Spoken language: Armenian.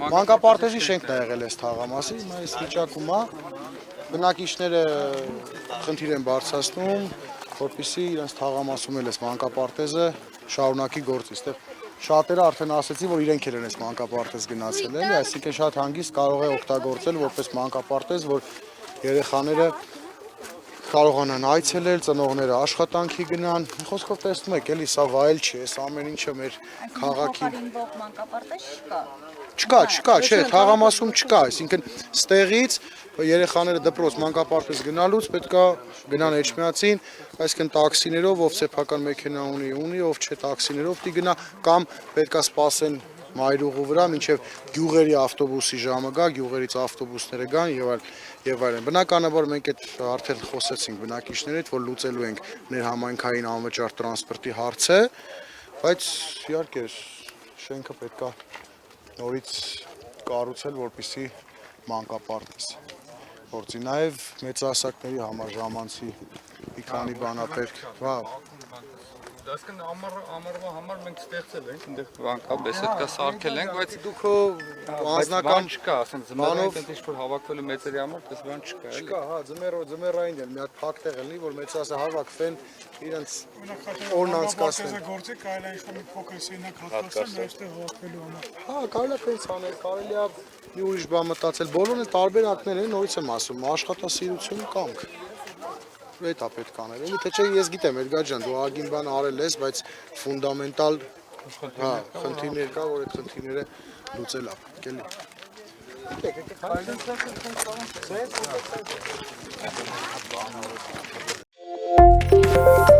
Մանկապարտեզի շենքն է եղել այս թաղամասի, հիմա այս վիճակում է, բնակիչները խնդիր են բարձրացնում, որպեսզի իրենց թաղամասում էլ այս մանկապարտեզը շարունակի գործի, այստեղ շատերը արդեն ասեցին, որ իրենք են այս մանկապարտեզ գնացել, էլի, այսինքն շատ հանգիստ կարող է օգտագործել որպես մանկապարտեզ, որ երեխաները կարողանան այցելել, ծնողները աշխատանքի գնան, խոսքով տեսնում եք, էլի սա վայել չի, այս ամեն ինչը մեր քաղաքի Չկա, չէ, թաղամասում չկա, այսինքն ստեղից երեխաները դպրոց մանկապարտեզ գնալուց պետքա գնան Էջմիածին, այսինքն տաքսիներով, ով սեփական մեքենա ունի, ով չէ տաքսիներով պիտի գնա կամ պետքա սպասեն մայրուղու վրա, մինչև գյուղերի ավտոբուսի ժամը գա, գյուղերից ավտոբուսները գան եւ այլն։ Բնականաբար մենք այդ արդեն խոսեցինք բնակիչների հետ, որ լուծելու ենք ներհամայնքային անվճար տրանսպորտի հարցը, բայց իհարկե շենքը պետքա նորից կառուցել, որպեսզի մանկապարտեզ գործի, նաև մեծահասակների համար ժամանցի մի քանի բան է պետք, Դասկն ամառվա համար մենք ստեղծել ենք, այնտեղ բանկա բեսեդկա սարքել ենք, բայց դուք անձնական չկա, ասեն ձմեռային ինչ-որ հավաքվելու մեծերի համար, դες բան չկա, էլի։ Չկա, հա, ձմեռային էլ մի հատ փակ տեղ լինի, որ մեծահասակ հավաքվեն իրենց օրն անցկացնեն։ Գործի կարելի է ինչ-որ մի փոքր սենյակ հատկացնել այստեղ հավաքվելու համար։ Հա, կարելի է ֆենց անել, կարելի է մի ուրիշ բան մտածել, բոլորն էլ տարբերակներ են, նորից եմ ասում, աշխատասիրություն կանք։ Այդ է պետք անել, էլի թե չէ ես գիտեմ, Էդգար ջան, դու ագին բան արել ես, բայց ֆունդամենտալ խնդիրներ կա, որ այդ խնդիրները լուծել է, էլի։